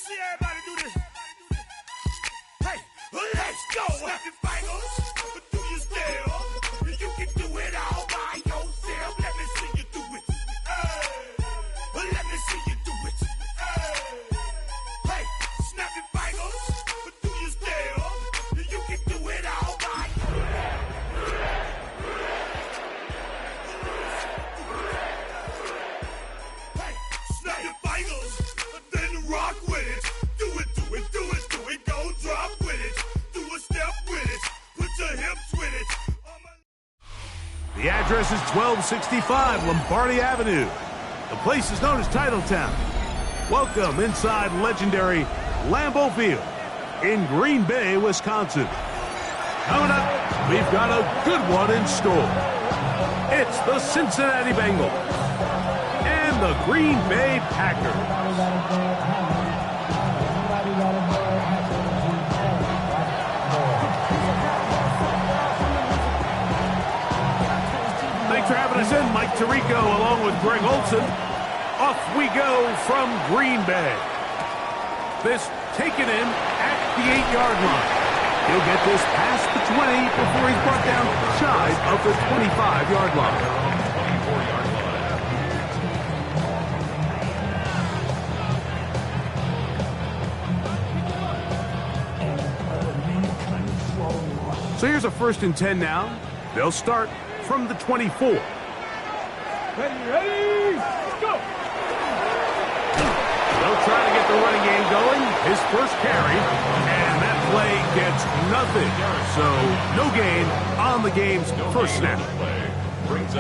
see everybody do this. Hey, let's go. Snap your fingers, but do you still? You can do it all by yourself. Let me see you do it. Hey, let me see you do it. Hey, snap your fingers, but do you still? You can do it all by yourself. Hey, snap your fingers, then rock with it. Do it, do it, do it, do it. Go drop with it. Do a step with it. Put your hips with it. The address is 1265 Lombardi Avenue. The place is known as Titletown. Welcome inside legendary Lambeau Field in Green Bay, Wisconsin. Coming up, we've got a good one in store. It's the Cincinnati Bengals and the Green Bay Packers. Thanks for having us in, Mike Tirico, along with Greg Olson. Off we go from Green Bay. This taken in at the 8-yard line. He'll get this past the 20 before he's brought down shy of the 25-yard line. So here's a 1st and 10 now. They'll start from the 24. Ready, go! They'll try to get the running game going. His first carry, and that play gets nothing. So no gain on the game's first snap.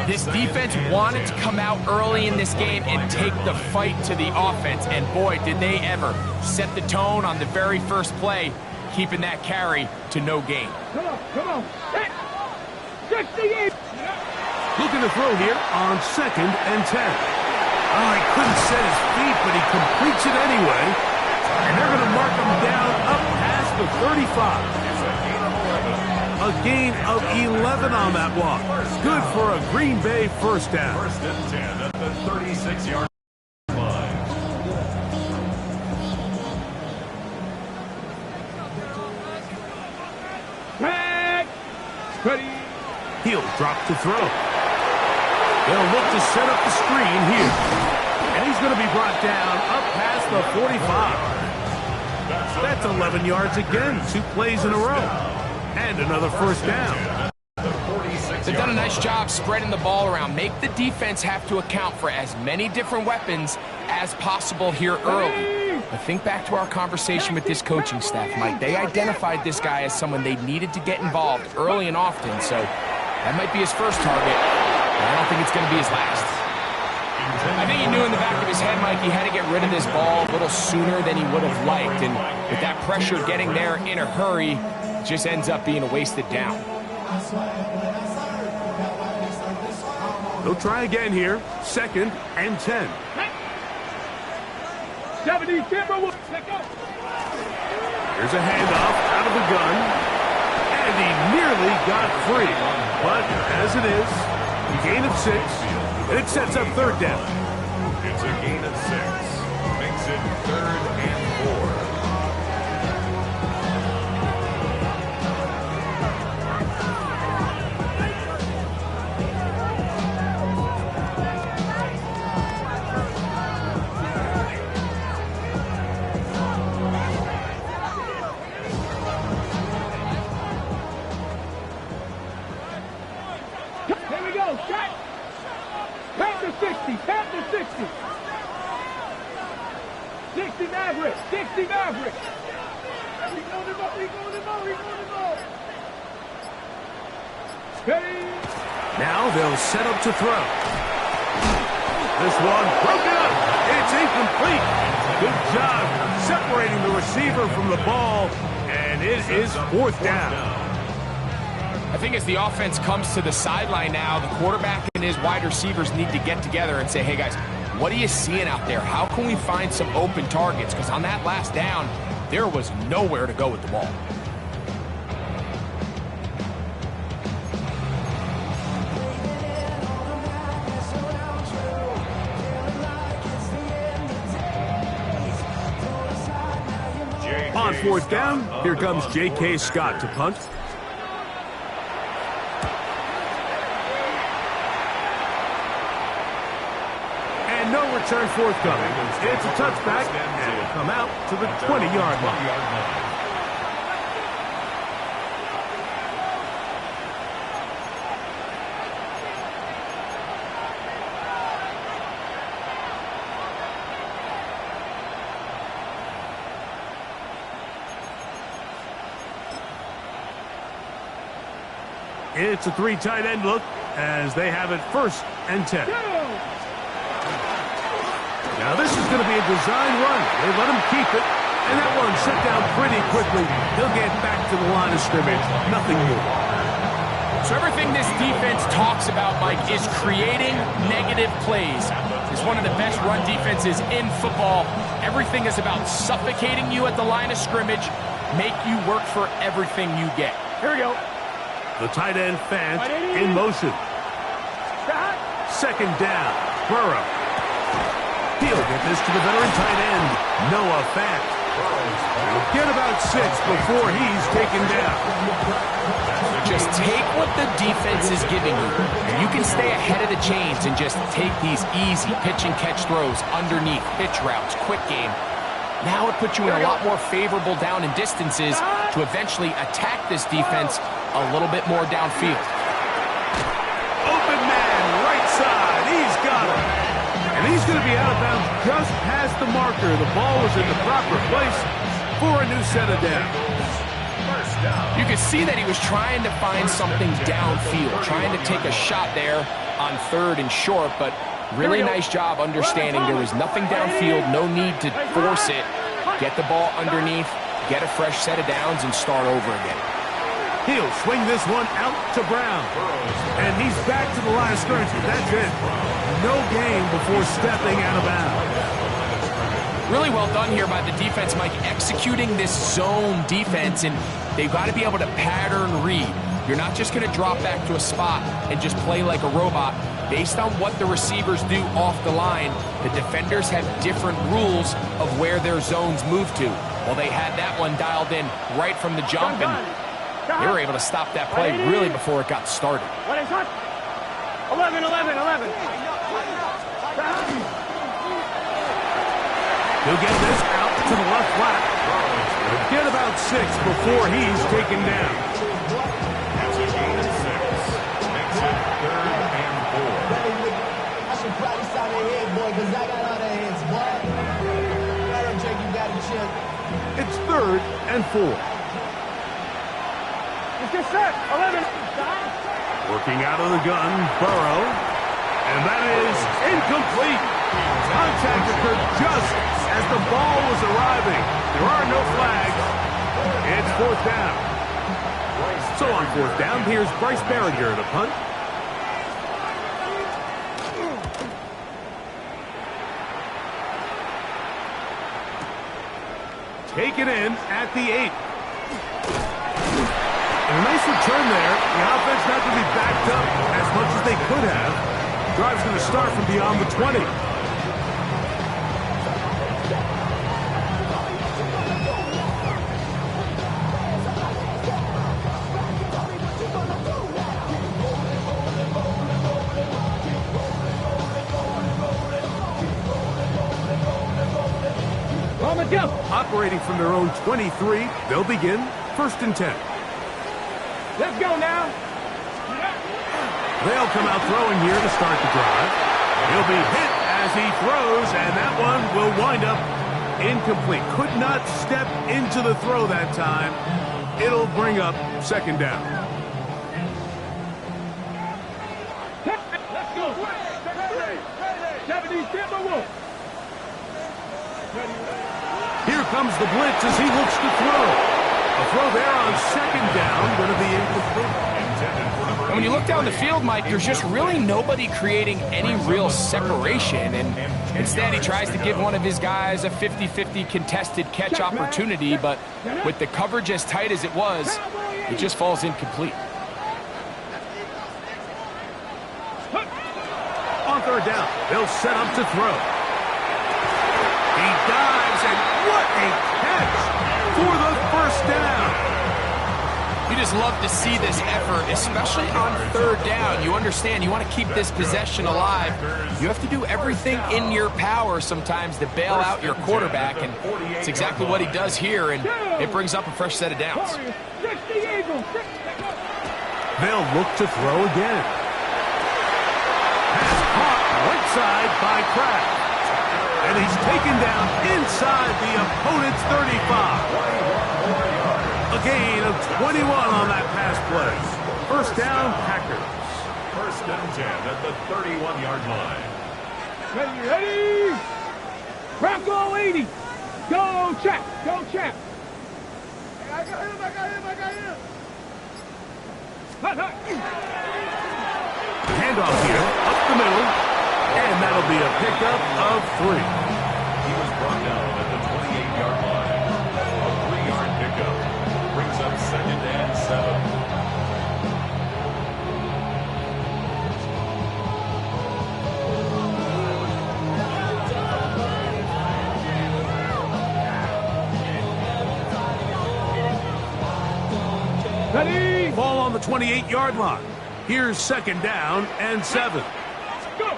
This defense wanted to come out early in this game and take the fight to the offense, and boy, did they ever set the tone on the very first play, keeping that carry to no gain. Come on, hey, 68! Looking to throw here on 2nd and 10. Oh, he couldn't set his feet, but he completes it anyway. And they're going to mark him down up past the 35. A gain of 11 on that walk. Good for a Green Bay first down. 1st and 10 at the 36-yard line. Back! Ready! He'll drop to throw. They'll look to set up the screen here. And he's going to be brought down up past the 45. That's 11 yards again. 2 plays in a row. And another first down. They've done a nice job spreading the ball around. Make the defense have to account for as many different weapons as possible here early. But think back to our conversation with this coaching staff, Mike. They identified this guy as someone they needed to get involved early and often. So that might be his first target. I don't think it's going to be his last. I think he knew in the back of his head, Mike, he had to get rid of this ball a little sooner than he would have liked. And with that pressure getting there in a hurry, it just ends up being a wasted down. They'll try again here. 2nd and 10. 70, Timberwolves, pick up! Here's a handoff out of the gun. And he nearly got free. But as it is, a gain of 6, and it sets up 3rd down. It's a gain of 6. Makes it 3rd and 4. Here we go, shot! Panther 60, Panther 60! 60 Maverick, 60 Maverick! We go to go, we go to go, we go to go! Ready? Now they'll set up to throw. This one broken up. It's incomplete. Good job separating the receiver from the ball, and it is 4th down. I think as the offense comes to the sideline now, the quarterback and his wide receivers need to get together and say, hey, guys, what are you seeing out there? How can we find some open targets? Because on that last down, there was nowhere to go with the ball. on fourth down, here comes J.K. Scott to punt. And no return forthcoming. It's a touchback, and will come out to the 20-yard line. It's a three tight end look as they have it 1st and 10. Now this is going to be a design run. They let him keep it, and that one set down pretty quickly. He'll get back to the line of scrimmage. Nothing more. So everything this defense talks about, Mike, is creating negative plays. It's one of the best run defenses in football. Everything is about suffocating you at the line of scrimmage, make you work for everything you get. Here we go. The tight end Fant in motion. 2nd down. Burrow. He'll get this to the veteran tight end, Noah Fant. He'll get about 6 before he's taken down. Just take what the defense is giving you, and you can stay ahead of the chains and just take these easy pitch and catch throws underneath, pitch routes, quick game. Now it puts you in a lot more favorable down and distances to eventually attack this defense a little bit more downfield. Open man, right side. He's got him. And he's going to be out of bounds just past the marker. The ball was in the proper place for a new set of downs. You could see that he was trying to find something downfield, trying to take a shot there on 3rd and short, but really nice job understanding there was nothing downfield, no need to force it. Get the ball underneath, get a fresh set of downs, and start over again. He'll swing this one out to Brown. And he's back to the line of scrimmage. That's it. No gain before stepping out of bounds. Really well done here by the defense, Mike, executing this zone defense, and they've got to be able to pattern read. You're not just going to drop back to a spot and just play like a robot. Based on what the receivers do off the line, the defenders have different rules of where their zones move to. Well, they had that one dialed in right from the jump, and they were able to stop that play really before it got started. 11. He'll get this out to the left flat. He'll get about 6 before he's taken down. That's a gain of 6. Makes it 3rd and 4. I should probably sign their head, boy, because I got all their heads, boy. Aaron Jake, you got it, chill. It's 3rd and 4. It's just set. 11. Working out of the gun, Burrow. And that is incomplete. Contact occurred just as the ball was arriving. There are no flags. It's 4th down. So on 4th down, here's Bryce Barringer to punt. Taken in at the 8. And a nice return there. The offense not going to be backed up as much as they could have. Drive's going to start from beyond the 20. Operating from their own 23, they'll begin 1st and 10. Let's go now. They'll come out throwing here to start the drive. He'll be hit as he throws, and that one will wind up incomplete. Could not step into the throw that time. It'll bring up 2nd down. Let's go. 70, step away. Here comes the blitz as he looks to throw. A throw there on 2nd down, going to be incomplete. And when you look down the field, Mike, there's just really nobody creating any real separation. And instead, he tries to give one of his guys a 50-50 contested catch opportunity. But with the coverage as tight as it was, it just falls incomplete. On 3rd down, they'll set up to throw. He dives, and what a catch for the just love to see this effort, especially on third down. You understand, you want to keep this possession alive. You have to do everything in your power sometimes to bail out your quarterback, and it's exactly what he does here, and it brings up a fresh set of downs. They'll look to throw again. Pass caught right side by Kraft. And he's taken down inside the opponent's 35. A gain of 21 on that pass play. First down, Packers. First and 10 at the 31-yard line. Ready? Bronco 80. Go, Chap. Go, Chap. I got him. Handoff here, up the middle, and that'll be a pickup of 3. He was brought down at the 28-yard line. A 3-yard pickup brings up second and 7. Ready? Ball on the 28-yard line. Here's second down and 7. Go.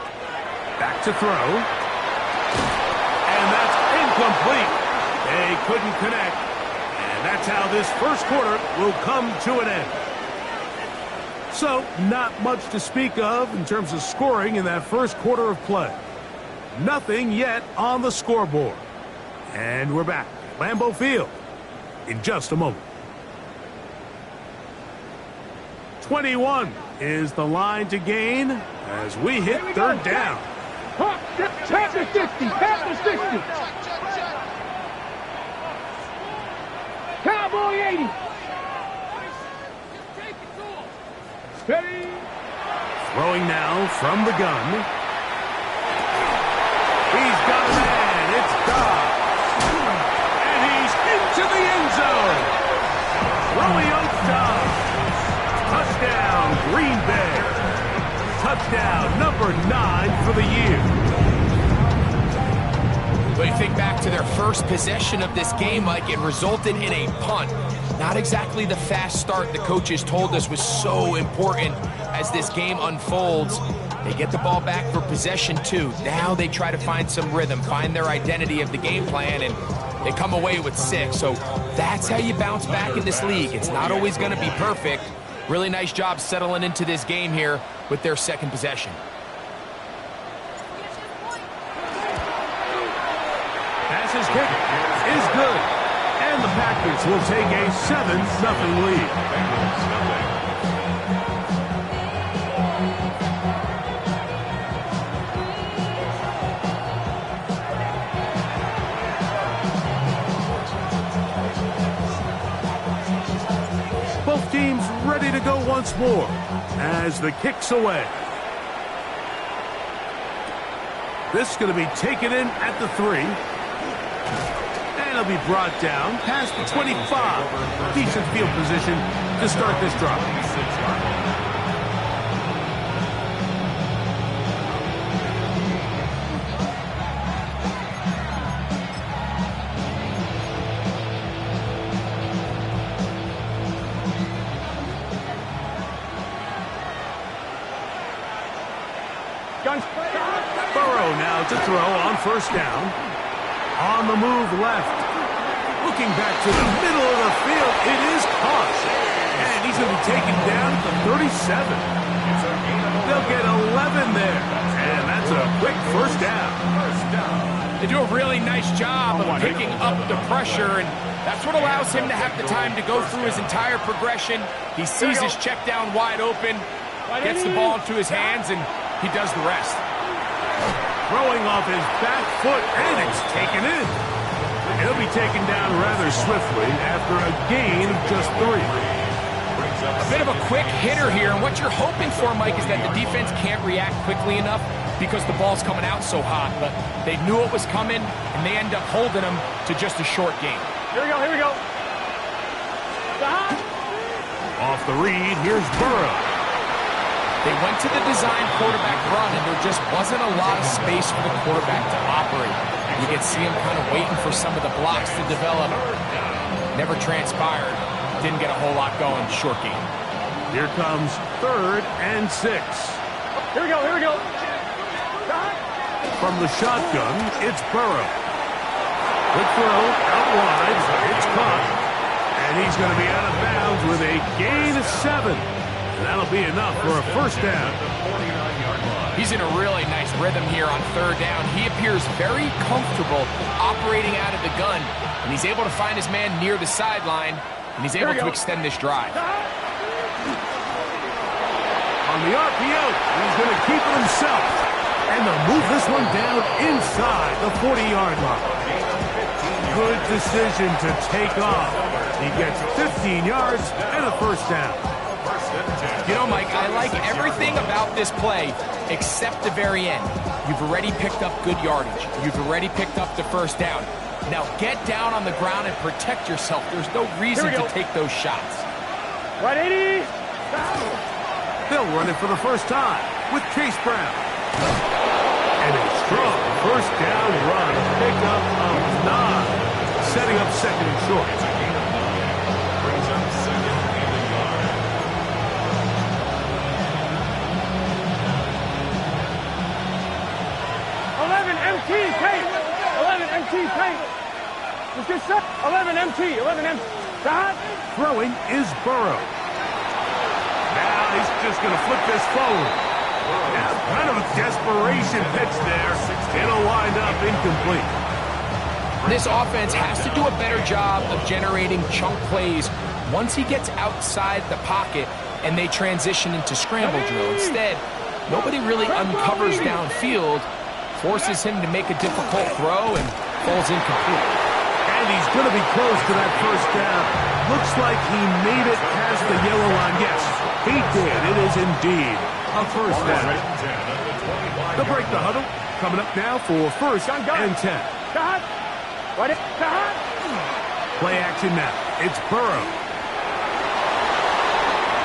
Back to throw. And that's incomplete. They couldn't connect. And that's how this first quarter will come to an end. So, not much to speak of in terms of scoring in that first quarter of play. Nothing yet on the scoreboard. And we're back at Lambeau Field in just a moment. 21 is the line to gain as we hit third down. Tap the 60. Cowboy 80. Ready? Throwing now from the gun. He's got a man. It's Dobbs. And he's into the end zone. Romeo Dobbs. Touchdown, Green Bay. Touchdown, number 9 for the year. But you think back to their first possession of this game, Mike, it resulted in a punt. Not exactly the fast start the coaches told us was so important as this game unfolds. They get the ball back for possession 2. Now they try to find some rhythm, find their identity of the game plan, and they come away with 6. So that's how you bounce back in this league. It's not always going to be perfect. Really nice job settling into this game here with their second possession. Pass is kicked. Is good. And the Packers will take a 7-0 lead. Both teams ready to go once more as the kick's away. This is going to be taken in at the 3. And it'll be brought down past the 25. Decent field position to start this drive. Burrow now to throw on first down. On the move left. Looking back to the middle of the field. It is caught. And he's going to be taken down to 37. They'll get 11 there. And that's a quick first down. They do a really nice job of picking up the pressure, and that's what allows him to have the time to go through his entire progression. He sees his check down wide open, gets the ball into his hands, and he does the rest. Throwing off his back foot, and it's taken in. He'll be taken down rather swiftly after a gain of just 3. A bit of a quick hitter here, and what you're hoping for, Mike, is that the defense can't react quickly enough because the ball's coming out so hot. But they knew it was coming, and they end up holding them to just a short gain. Here we go. Off the read, here's Burrow. They went to the design quarterback run, and there just wasn't a lot of space for the quarterback to operate. You can see him kind of waiting for some of the blocks to develop. Never transpired. didn't get a whole lot going. Short game. Here comes 3rd and 6. Here we go, here we go. From the shotgun, it's Burrow. Quick throw, out wide, it's caught. And he's going to be out of bounds with a gain of 7. And that'll be enough for a first down. He's in a really nice rhythm here on 3rd down. He appears very comfortable operating out of the gun, and he's able to find his man near the sideline, and he's able to extend this drive. On the RPO, he's going to keep it himself. And they'll move this one down inside the 40-yard line. Good decision to take off. He gets 15 yards and a first down. You know, Mike, I like everything about this play except the very end. You've already picked up good yardage. You've already picked up the first down. Now get down on the ground and protect yourself. There's no reason to take those shots. Right, 80. They'll run it for the first time with Chase Brown. And a strong first down run. Pickup of 9. Setting up 2nd and short. Brings up 2nd and a yard. 11 MT paint. 11 MT paint. Let's get set. 11 MT. 11 MT. Stop. Throwing is Burrow. Now he's just going to flip this forward. Now, kind of a desperation pitch there. It'll wind up incomplete. This offense has to do a better job of generating chunk plays once he gets outside the pocket and they transition into scramble drill. Instead, nobody really uncovers downfield, forces him to make a difficult throw, and falls incomplete. And he's going to be close to that first down. Looks like he made it past the yellow line. Yes, he did. It is indeed a first down. They'll break the huddle. Coming up now for 1st and 10. Play action now. It's Burrow.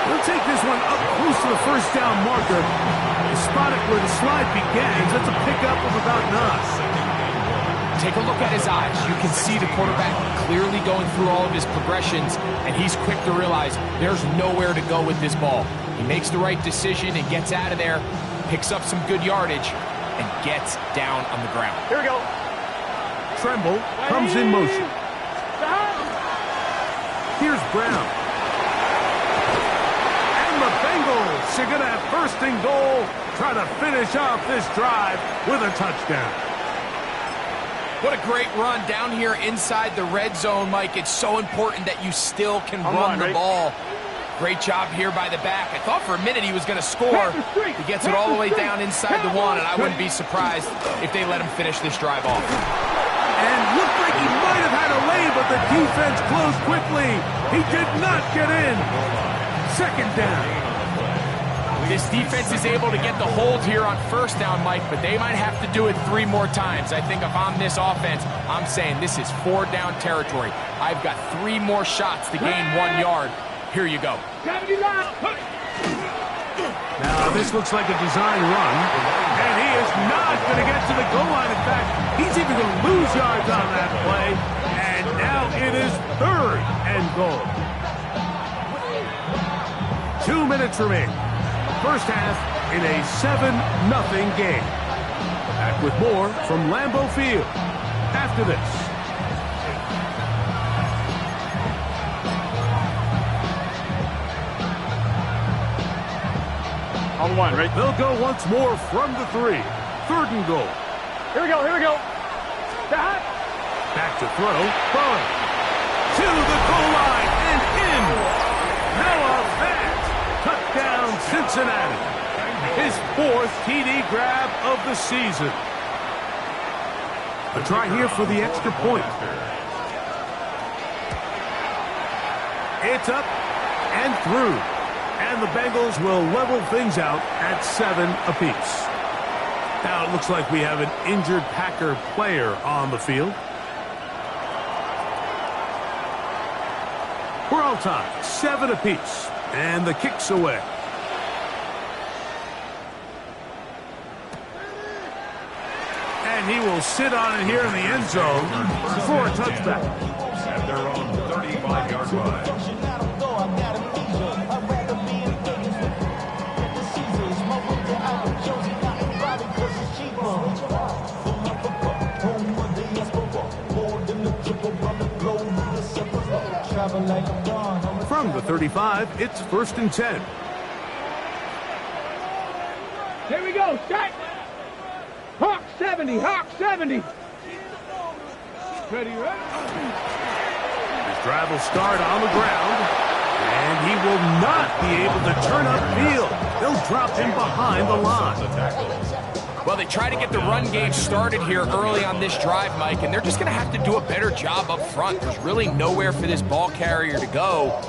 He'll take this one up close to the first down marker. Spot it where the slide begins. That's a pickup of about 9. Take a look at his eyes. You can see the quarterback clearly going through all of his progressions, and he's quick to realize there's nowhere to go with this ball. He makes the right decision and gets out of there, picks up some good yardage, and gets down on the ground. Here we go. Tremble comes in motion. Here's Brown. And the Bengals are going to have 1st and goal. Try to finish off this drive with a touchdown. What a great run down here inside the red zone, Mike. It's so important that you still can run the ball. Great job here by the back. I thought for a minute he was going to score. He gets it all the way down inside the 1, and I wouldn't be surprised if they let him finish this drive off. And looked like he might have had a lay, but the defense closed quickly. He did not get in. 2nd down. This defense is able to get the hold here on 1st down, Mike, but they might have to do it 3 more times. I think if I'm this offense, I'm saying this is 4 down territory. I've got 3 more shots to gain 1 yard. Here you go. Now, this looks like a design run, and he is not going to get to the goal line. In fact, he's even going to lose yards on that play, and now it is 3rd and goal. 2 minutes remaining. First half in a 7-0 game. Back with more from Lambeau Field after this. On 1, right? They'll go once more from the 3. 3rd and goal. Here we go, here we go. Back to throw. Throwing. To the goal line and in. Noah Fant. Touchdown Cincinnati. His 4th TD grab of the season. A try here for the extra point. It's up and through. And the Bengals will level things out at 7 apiece. Now it looks like we have an injured Packer player on the field. We're all tied, 7 apiece. And the kick's away. And he will sit on it here in the end zone for a touchback. At their own 35-yard line. From the 35, it's 1st and 10. Here we go, set. Hawk 70, Hawk 70. Ready, ready. His drive will start on the ground, and he will not be able to turn upfield. They'll drop him behind the line. Well, they try to get the run game started here early on this drive, Mike, and they're just going to have to do a better job up front. There's really nowhere for this ball carrier to go.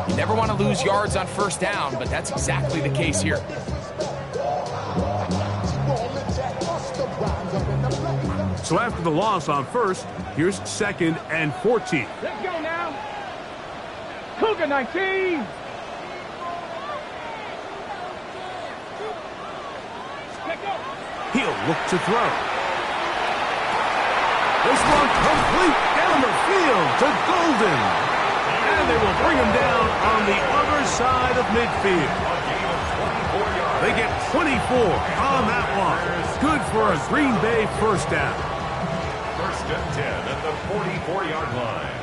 You never want to lose yards on 1st down, but that's exactly the case here. So after the loss on 1st, here's 2nd and 14. Let's go now. Cougar 19. He'll look to throw. This one complete down the field to Golden. And they will bring him down on the other side of midfield. They get 24 on that one. Good for a Green Bay 1st down. 1st and 10 at the 44-yard line.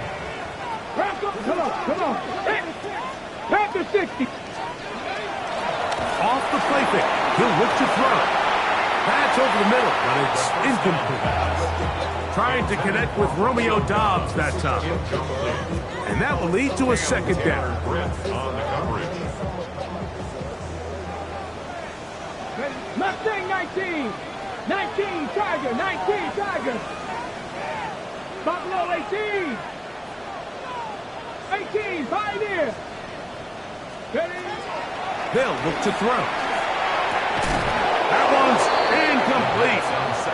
Come on, come on. Back to 60. Off the play fake. He'll look to throw. That's over the middle, but it's incomplete. Trying to connect with Romeo Doubs that time. And that will lead to a 2nd down. Mustang 19. 19, Tiger. 19, Tiger. Buffalo 18. 18, Pioneer. Ready? They'll look to throw. That one's incomplete.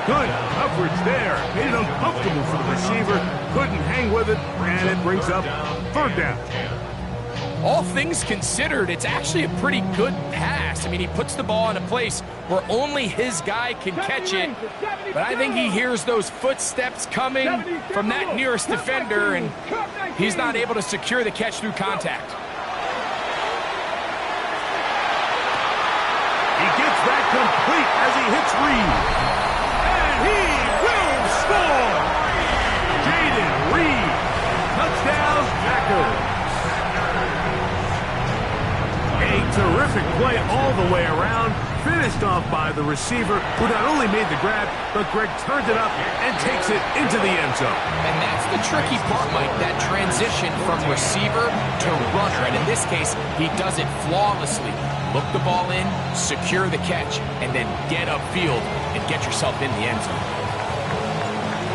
Good coverage there. Made it uncomfortable for the receiver. Couldn't hang with it, and it brings up 3rd down. All things considered, it's actually a pretty good pass. I mean, he puts the ball in a place where only his guy can catch it. But I think he hears those footsteps coming from that nearest defender, and he's not able to secure the catch through contact. He gets that complete as he hits Reed. And he will score! Jaden Reed. Touchdown, Packers. A terrific play all the way around. Finished off by the receiver, who not only made the grab, but Greg turned it up and takes it into the end zone. And that's the tricky part, Mike, that transition from receiver to runner. And in this case, he does it flawlessly. Look the ball in, secure the catch, and then get upfield and get yourself in the end zone.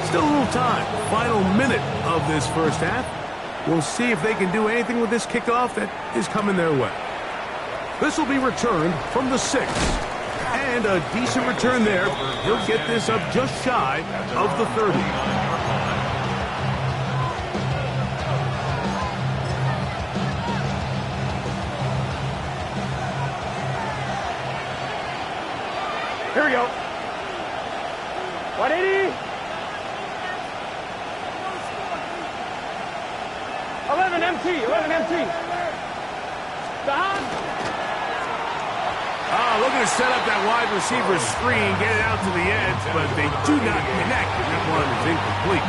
Still a little time. Final minute of this 1st half. We'll see if they can do anything with this kickoff that is coming their way. This will be returned from the 6. And a decent return there. He'll get this up just shy of the 30. Here we go. 180. 11 MT, 11 MT. Down. Looking to set up that wide receiver screen, get it out to the edge, but they do not connect, and that one is incomplete.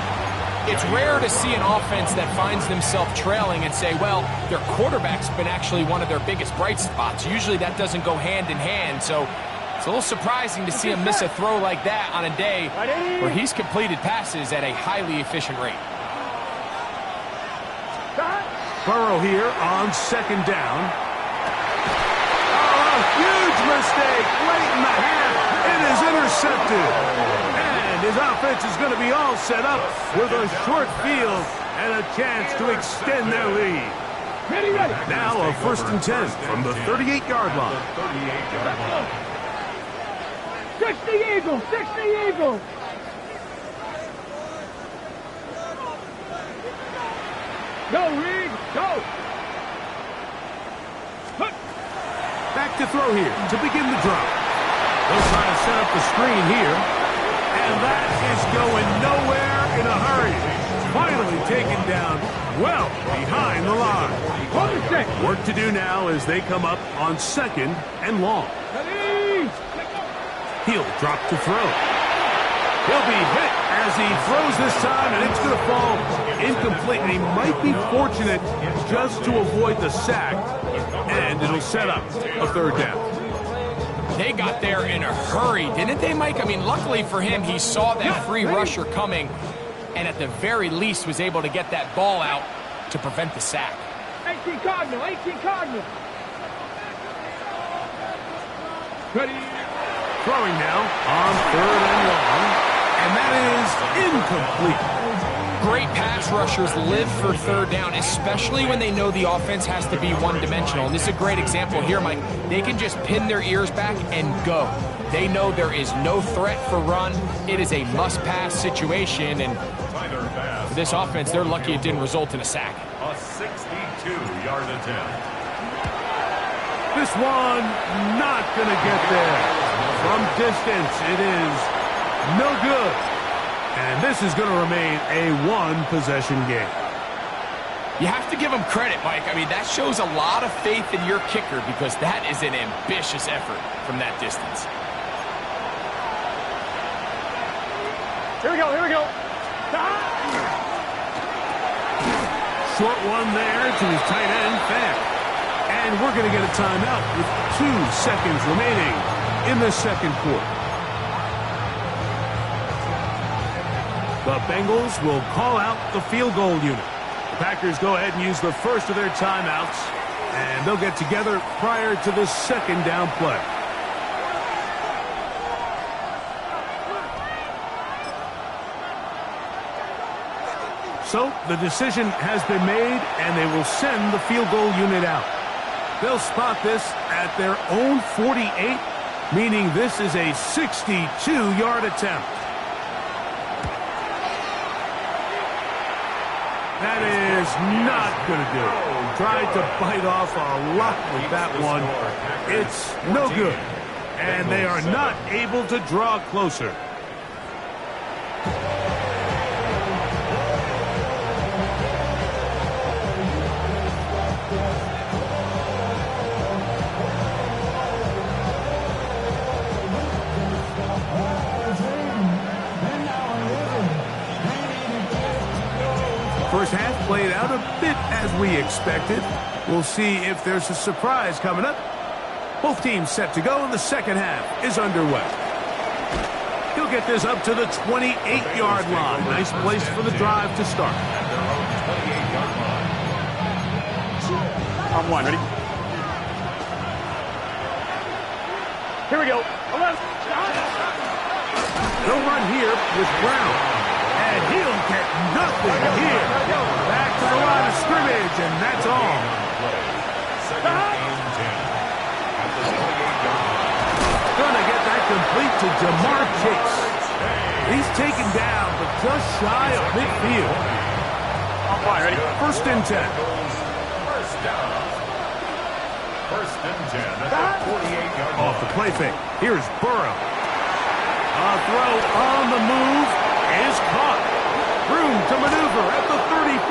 It's rare to see an offense that finds themselves trailing and say, well, their quarterback's been actually one of their biggest bright spots. Usually that doesn't go hand in hand, so it's a little surprising to see him miss a throw like that on a day where he's completed passes at a highly efficient rate. Burrow here on 2nd down. Huge mistake late in the half. It is intercepted. And his offense is going to be all set up with a short field and a chance to extend their lead. Now a 1st and 10 from the 38-yard line. 60 Eagles, 60 Eagles. Go, Reed, go. Back to throw here to begin the drop. They'll try to set up the screen here. And that is going nowhere in a hurry. Finally taken down well behind the line. Work to do now as they come up on 2nd and long. He'll drop to throw. He'll be hit as he throws this time, and it's going to fall incomplete. And he might be fortunate just to avoid the sack, and it'll set up a third down. They got there in a hurry, didn't they, Mike? I mean, luckily for him, he saw that free rusher coming, and at the very least was able to get that ball out to prevent the sack. 18 Cardinal, 18 Cardinal. Ready. Throwing now on 3rd and long, and that is incomplete. Great pass rushers live for third down, especially when they know the offense has to be one-dimensional. And this is a great example here, Mike. They can just pin their ears back and go. They know there is no threat for run. It is a must-pass situation, and for this offense, they're lucky it didn't result in a sack. A 62-yard attempt. This one not going to get there. From distance, it is no good. And this is going to remain a one-possession game. You have to give him credit, Mike. I mean, that shows a lot of faith in your kicker because that is an ambitious effort from that distance. Here we go, here we go. Short one there to his tight end, Fant. And we're going to get a timeout with 2 seconds remaining in the second quarter. The Bengals will call out the field goal unit. The Packers go ahead and use the first of their timeouts, and they'll get together prior to the second down play. So the decision has been made, and they will send the field goal unit out. They'll spot this at their own 48, meaning this is a 62-yard attempt. That is not going to do it. Tried to bite off a lot with that one. It's no good. And they are not able to draw closer. First half played out a bit as we expected. We'll see if there's a surprise coming up. Both teams set to go, and the second half is underway. He'll get this up to the 28-yard line. Nice place for the drive to start. I'm one, ready? Here we go. They'll run here with Brown. And he'll get nothing here. Back to the line of scrimmage, and that's all. Gonna get that complete to Jamar Chase. He's taken down, but just shy of midfield. I'm fine, ready? First and 10. First down. First and 10 at the 48-yard line. Off the play fake. Here's Burrow. A throw on the move is caught. Room to maneuver at the 35.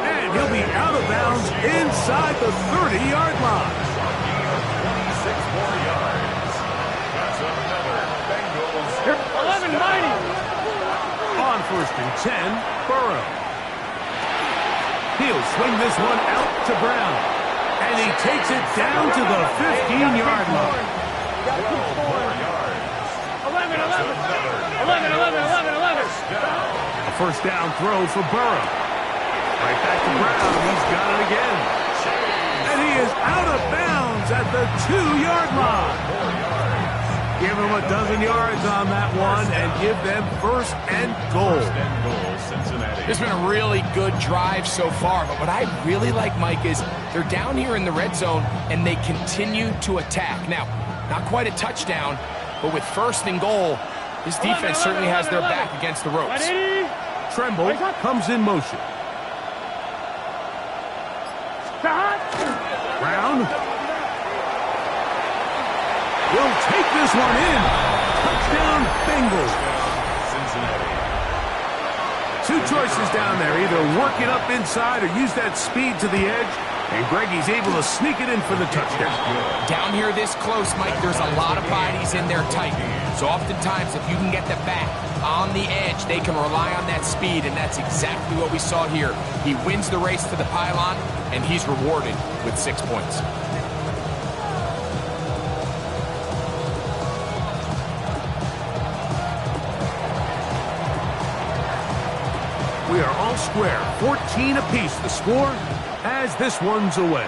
And he'll be out of bounds inside the 30-yard line. 26 more yards. That's another Bengals. 1190. On first and 10, Burrow. He'll swing this one out to Brown. And he takes it down to the 15-yard line. 12 more yards. 11. A first down throw for Burrow. Right back to Brown. He's got it again. And he is out of bounds at the 2-yard line. Give him a dozen yards on that one and give them first and goal. It's been a really good drive so far, but what I really like, Mike, is they're down here in the red zone and they continue to attack. Now, not quite a touchdown, but with first and goal, this defense certainly has their back against the ropes. Tremble comes in motion. Brown will take this one in. Touchdown, Bengals. Two choices down there. Either work it up inside or use that speed to the edge. And Greggy's able to sneak it in for the touchdown. Down here this close, Mike, there's a lot of bodies in there tight. So oftentimes, if you can get the back on the edge, they can rely on that speed, and that's exactly what we saw here. He wins the race to the pylon, and he's rewarded with 6 points. We are all square, 14 apiece the score as this one's away.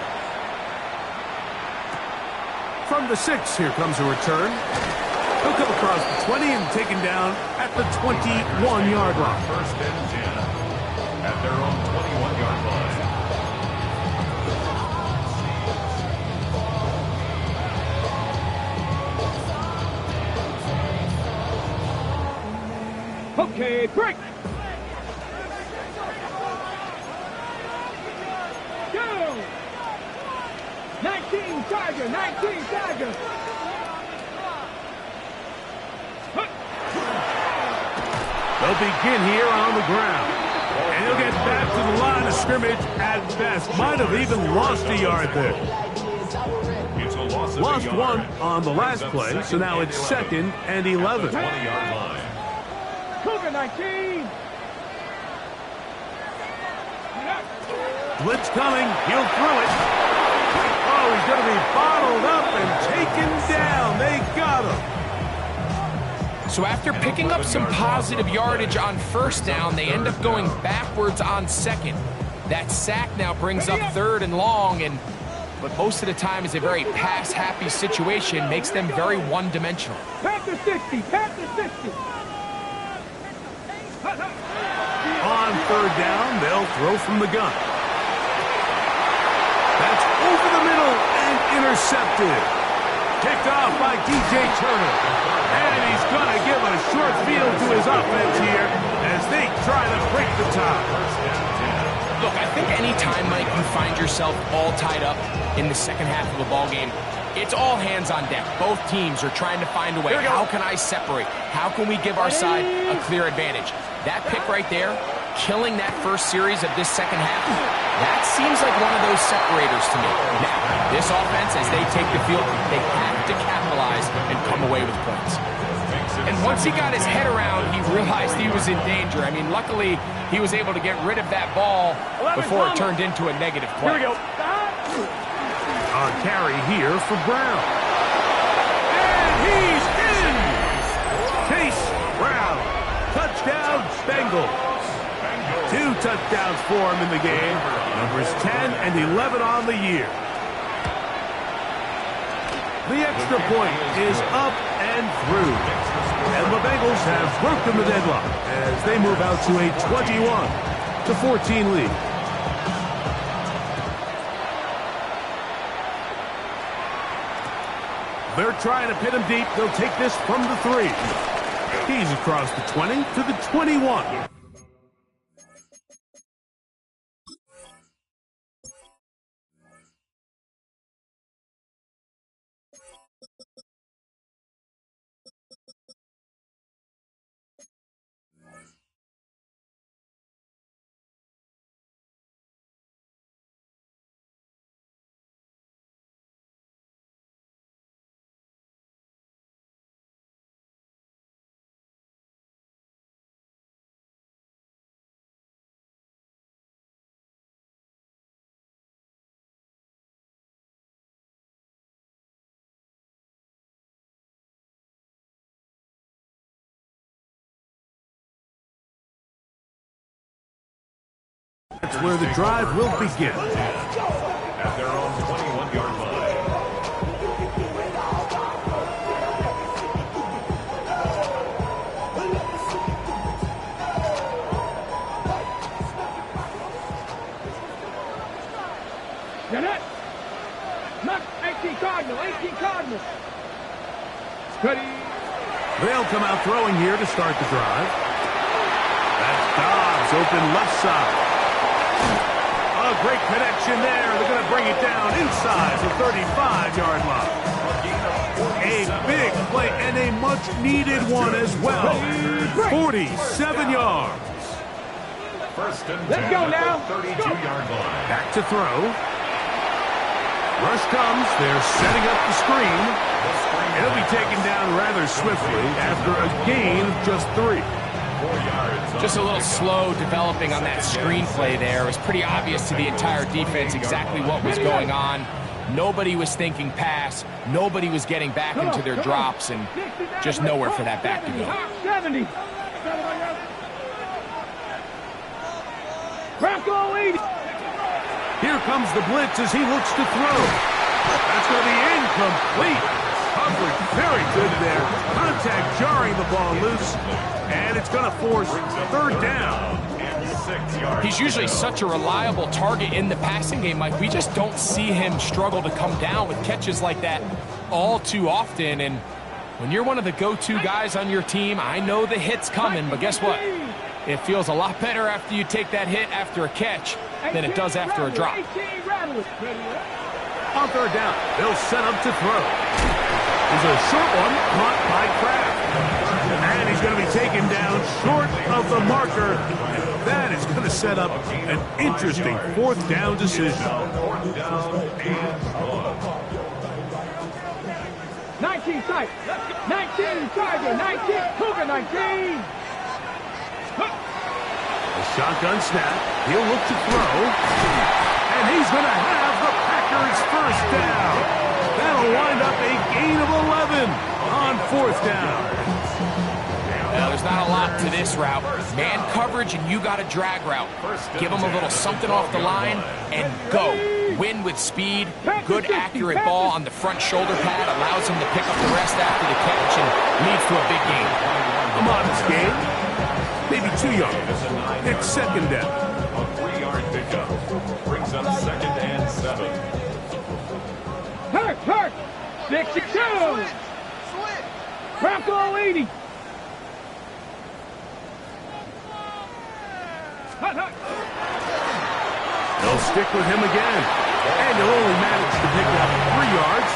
From the 6, here comes a return. He'll come across the 20 and taken down at the 21-yard line. First and 10 at their own 21-yard line. Okay, break. Go. 19 Tiger, 19 Tiger. They'll begin here on the ground. And he'll get back to the line of scrimmage at best. Might have even lost a yard there. It's a loss of Lost a yard. one on the last play, so now it's 2nd and 11. 20-yard line. Cougar 19. Blitz coming. He'll throw it. Oh, he's going to be bottled up and taken down. They got him. So after picking up some positive yardage on first down, they end up going backwards on second. That sack now brings up 3rd and long, but most of the time is a very pass-happy situation, makes them very one-dimensional. Panther 60, Panther 60. On 3rd down, they'll throw from the gun. That's over the middle and intercepted. Kicked off by DJ Turner. And he's going to give a short field to his offense here as they try to break the tie. Look, I think any time, Mike, you find yourself all tied up in the second half of a ball game, it's all hands on deck. Both teams are trying to find a way. How can I separate? How can we give our side a clear advantage? That pick right there, killing that first series of this second half, that seems like one of those separators to me. Now, this offense, as they take the field, they have to capitalize and come away with points. And once he got his head around, he realized he was in danger. I mean, luckily, he was able to get rid of that ball before it turned into a negative play. Here we go. On carry here for Brown. And he's in! Chase Brown. Touchdown, Bengals. 2 touchdowns for him in the game. Numbers 10 and 11 on the year. The extra point is up and through. And the Bengals have broken the deadlock as they move out to a 21-14 lead. They're trying to pin him deep. They'll take this from the 3. He's across the 20 to the 21. That's where the drive will begin. At their own 21-yard line. Get it? Not 18 Cardinal, 18 Cardinal. Steady. They'll come out throwing here to start the drive. That's Dobbs open left side. A great connection there. They're going to bring it down inside the 35-yard line. A big play and a much-needed one as well. 47 yards. First and 10 Let's go now. 32-yard line. Back to throw. Rush comes. They're setting up the screen. He'll be taken down rather swiftly after a gain of just 3. 4 yards. Just a little slow developing on that screenplay there. It was pretty obvious to the entire defense exactly what was going on. Nobody was thinking pass. Nobody was getting back into their drops, and just nowhere for that back to go. 70. Bronco 80. Here comes the blitz as he looks to throw. That's going to be incomplete. Coverage very good there. Contact jarring the ball loose, and it's going to force 3rd down. And 6 yards. He's usually such a reliable target in the passing game, Mike. We just don't see him struggle to come down with catches like that all too often. And when you're one of the go-to guys on your team, I know the hit's coming, but guess what? It feels a lot better after you take that hit after a catch than it does after a drop. On 3rd down, they'll set up to throw. There's a short one caught by Kraft. And he's going to be taken down short of the marker. That is going to set up an interesting 4th down decision. 4th down and 1. 19 sight. 19 Tiger. 19 Cougar 19. A shotgun snap. He'll look to throw. And he's going to have the Packers' 1st down. That'll wind up a gain of 11 on 4th down. Well, there's not a lot to this route. Man coverage, and you got a drag route. Give him a little something off the line and go. Win with speed. Good, accurate ball on the front shoulder pad. Allows him to pick up the rest after the catch and leads to a big gain. A modest gain. Maybe 2 yards. It's 2nd down. A 3-yard pickup. Brings up 2nd and 7. Hurt. 62. Bronco 80. They'll stick with him again. And he'll only manage to pick up 3 yards.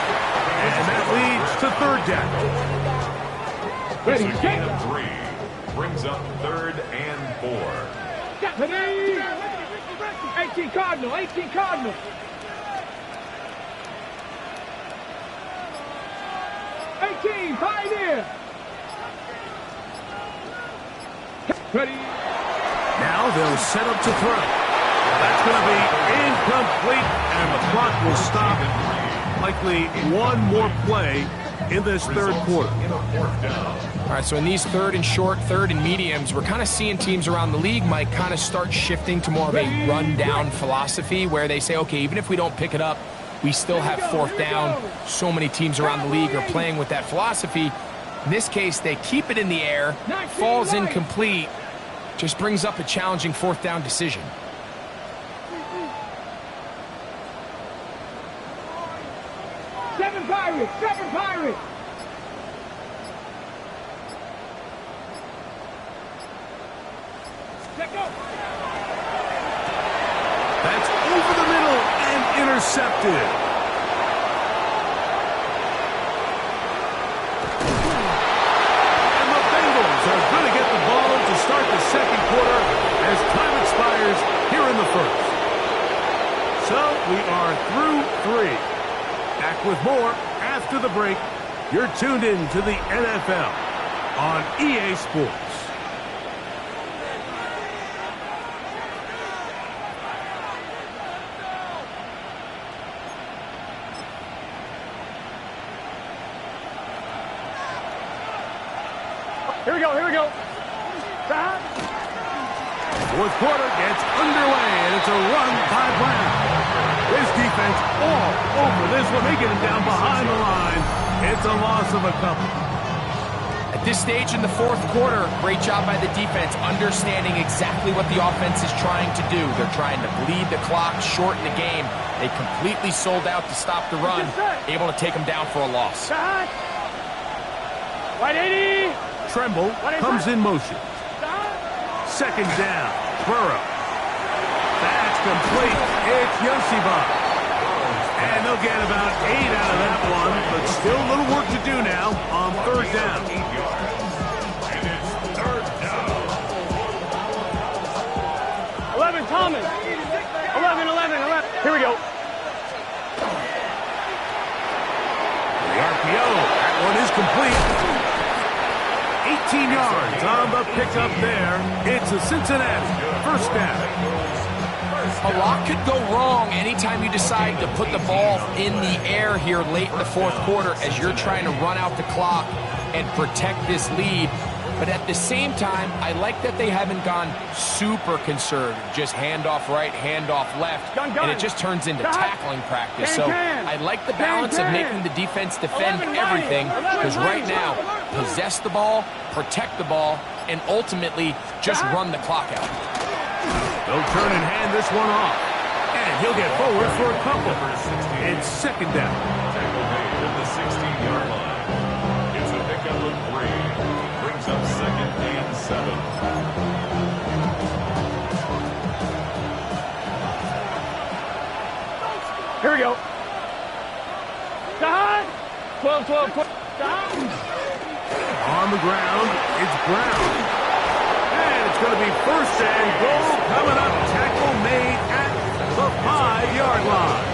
And that leads to 3rd down. It's a gain of 3. Brings up 3rd and 4. 18 Cardinal. 18 Cardinal. 18 Pioneer. Ready. Now they'll set up to throw. That's going to be incomplete, and the clock will stop. Likely one more play in this 3rd quarter. All right, so in these 3rd and short, 3rd and mediums, we're kind of seeing teams around the league, Mike, kind of start shifting to more of a run-down philosophy where they say, okay, even if we don't pick it up, we still have 4th down. So many teams around the league are playing with that philosophy. In this case, they keep it in the air, falls incomplete, just brings up a challenging 4th down decision. Seven Pirates. Let go. That's over the middle and intercepted. And the Bengals are going to get the ball to start the 2nd quarter as time expires here in the 1st. So we are through 3. Back with more after the break. You're tuned in to the NFL on EA Sports. Here we go. Stop. 4th quarter gets underway, and it's a run by Brown. His defense all over this one. They get him down behind the line. It's a loss of a couple. At this stage in the 4th quarter, great job by the defense, understanding exactly what the offense is trying to do. They're trying to bleed the clock, shorten the game. They completely sold out to stop the run, able to take them down for a loss. Stop. White 80. Tremble comes in motion. 2nd down. Burrow. That's complete. It's Yoshiba. And they'll get about 8 out of that one, but still a little work to do now on 3rd down. And it's 3rd down. 11 Thomas. 11. Here we go. complete. 18 yards on the pickup there. It's a Cincinnati first down. A lot could go wrong anytime you decide to put the ball in the air here late in the fourth quarter as you're trying to run out the clock and protect this lead. But at the same time, I like that they haven't gone super conservative. Just handoff right, handoff left, and it just turns into tackling practice. So I like the balance of making the defense defend everything, because right now, possess the ball, protect the ball, and ultimately just run the clock out. They'll turn and hand this one off. And he'll get forward for a couple. It's second down. Tackle made at the 16-yard line. It's a pickup of 3. Brings up second and 7. Here we go. Down. 12, 12, 12. Down. On the ground, it's Brown. And it's going to be first and goal coming up. Tackle made at the 5-yard line.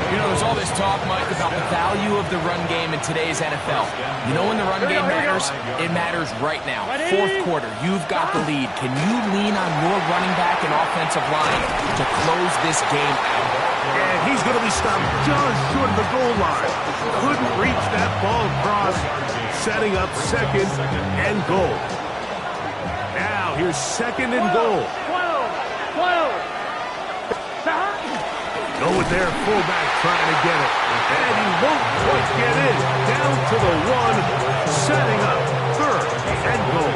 You know, there's all this talk, Mike, about the value of the run game in today's NFL. You know when the run game matters? It matters right now. Fourth quarter, you've got the lead. Can you lean on your running back and offensive line to close this game out? And he's going to be stopped just short of the goal line. Couldn't reach that ball across, setting up second and goal. Now here's second and goal. 12, 12. Go with their fullback trying to get it. And he won't quite get in. Down to the 1, setting up third and goal.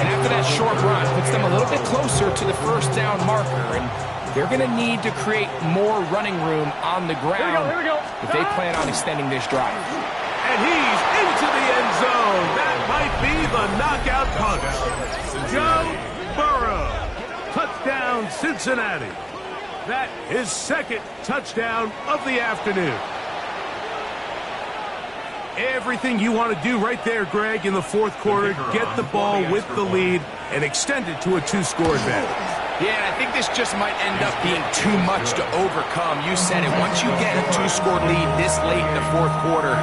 And after that short run, puts them a little bit closer to the first down marker. And they're going to need to create more running room on the ground if they plan on extending this drive. And he's into the end zone. That might be the knockout punch. Joe Burrow. Touchdown, Cincinnati. That is second touchdown of the afternoon. Everything you want to do right there, Greg, in the fourth quarter. Get the ball with the lead and extend it to a 2-score advantage. Yeah, and I think this just might end up being too much to overcome. You said it. Once you get a 2-score lead this late in the fourth quarter,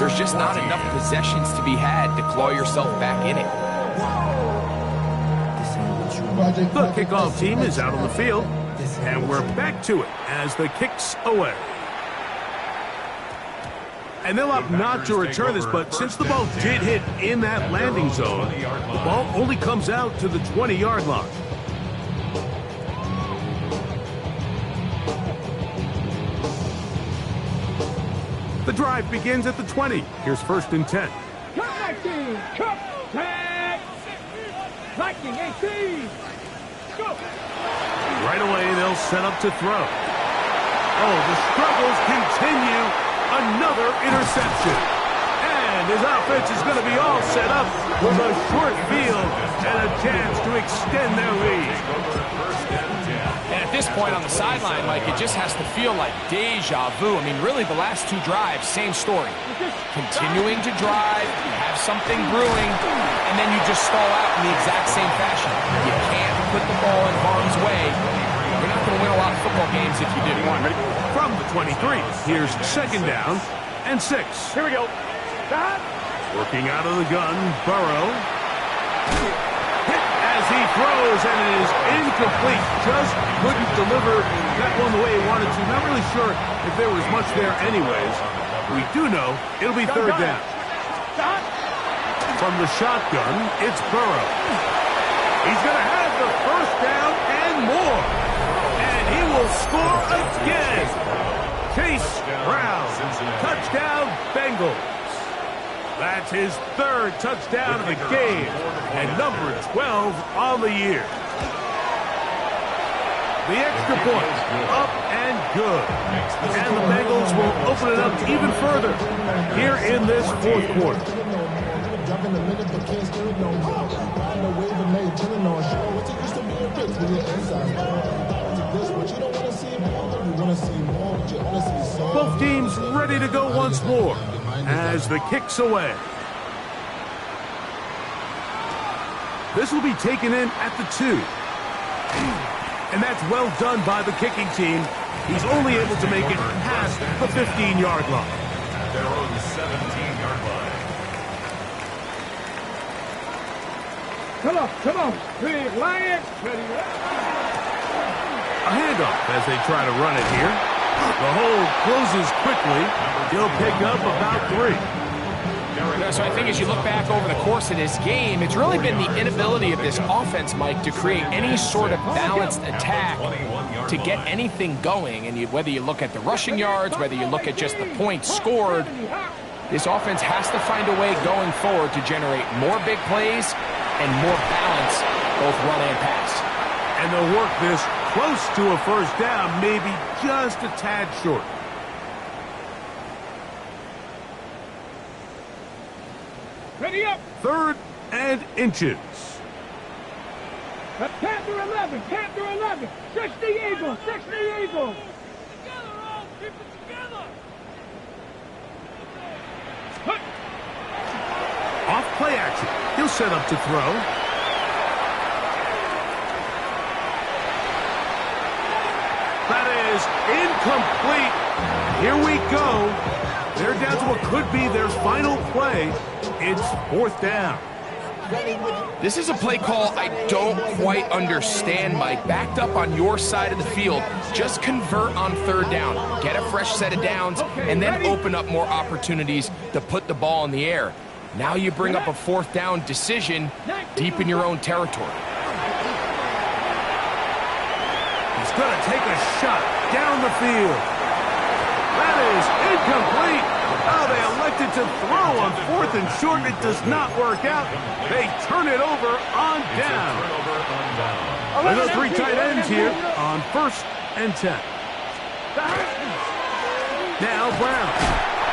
there's just not enough possessions to be had to claw yourself back in it. The kickoff team is out on the field. And we're back to it as the kick's away. And they'll opt not to return this, but since the ball did hit in that landing zone, the ball only comes out to the 20-yard line. The drive begins at the 20. Here's first and 10. Connecting. Contact. Lightning 18. Go. Right away, they'll set up to throw. Oh, the struggles continue. Another interception. And his offense is going to be all set up with a short field and a chance to extend their lead. And at this point on the sideline, Mike, it just has to feel like deja vu. I mean, really, the last 2 drives, same story. Continuing to drive, you have something brewing, and then you just stall out in the exact same fashion. You can't put the ball in harm's way. You're not going to win a lot of football games if you do. From the 23, here's second down and 6. Here we go. Working out of the gun, Burrow. Hit as he throws, and it is incomplete. Just couldn't deliver that one the way he wanted to. Not really sure if there was much there anyways. We do know it'll be third down. From the shotgun, it's Burrow. He's going to have the first down and more. And he will score again. Chase Brown. Touchdown, Bengals. That's his 3rd touchdown of the game. And number 12 on the year. The extra point, up and good. And the Bengals will open it up even further here in this fourth quarter. Both teams ready to go once more as the kick's away. This will be taken in at the 2. And that's well done by the kicking team. He's only able to make it past the 15-yard line. Their own 7 Come on. Big Lions. Ready. A handoff as they try to run it here. The hole closes quickly. He'll pick up about 3. So I think as you look back over the course of this game, it's really been the inability of this offense, Mike, to create any sort of balanced attack to get anything going. And whether you look at the rushing yards, whether you look at just the points scored, this offense has to find a way going forward to generate more big plays and more balance, both run and pass. And they'll work this close to a first down, maybe just a tad short. Ready up. 3rd and inches. Panther 11. 60 Eagles. Off play action. He'll set up to throw. That is incomplete. Here we go. They're down to what could be their final play. It's 4th down. This is a play call I don't quite understand, Mike. Backed up on your side of the field, just convert on 3rd down. Get a fresh set of downs, and then open up more opportunities to put the ball in the air. Now you bring up a 4th down decision deep in your own territory. He's going to take a shot down the field. That is incomplete. Oh, they elected to throw on 4th and short. It does not work out. They turn it over on down. There's 3 tight ends here on 1st and 10. Now Brown.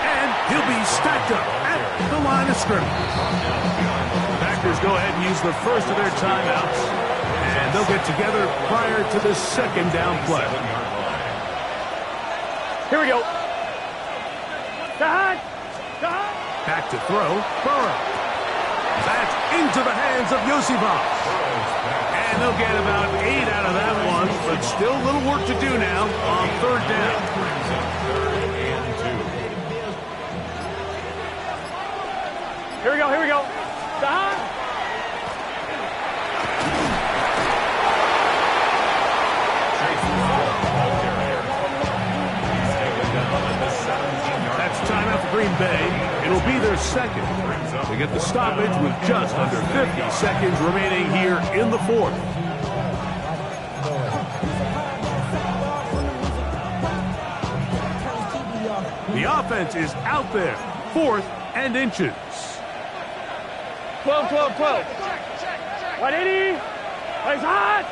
And he'll be stacked up at the line of scrimmage. Packers go ahead and use the first of their timeouts. And they'll get together prior to the 2nd down play. Here we go. Back to throw. Burrow. That's into the hands of Yosivas. And they'll get about 8 out of that one, but still a little work to do now on 3rd down. Here we go. That's timeout for Green Bay. It'll be their 2nd. They get the stoppage with just under 50 seconds remaining here in the 4th. The offense is out there. 4th and inches. 12. 180. It's hot.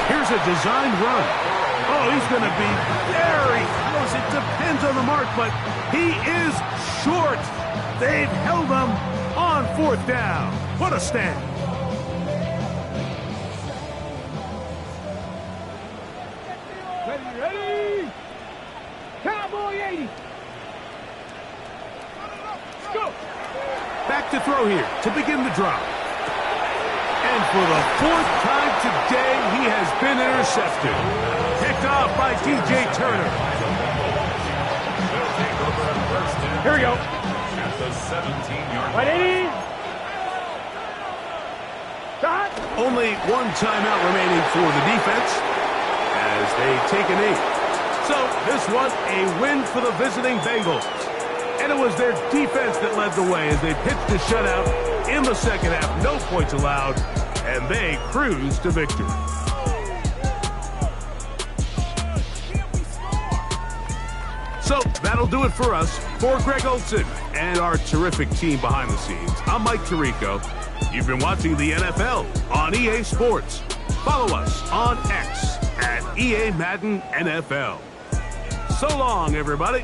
Here's a design run. Oh, he's going to be very close. It depends on the mark, but he is short. They've held him on 4th down. What a stand. Ready. Cowboy 80. Go. Back to throw here to begin the drive. And for the 4th time today, he has been intercepted. Picked off by DJ Turner. Here we go. At the 17-yard 180. Shot. Only 1 timeout remaining for the defense as they take a knee. So this was a win for the visiting Bengals. And it was their defense that led the way as they pitched a shutout in the 2nd half. No points allowed, and they cruised to victory. So that'll do it for us. For Greg Olson and our terrific team behind the scenes, I'm Mike Tirico. You've been watching the NFL on EA Sports. Follow us on X at EA Madden NFL. So long, everybody.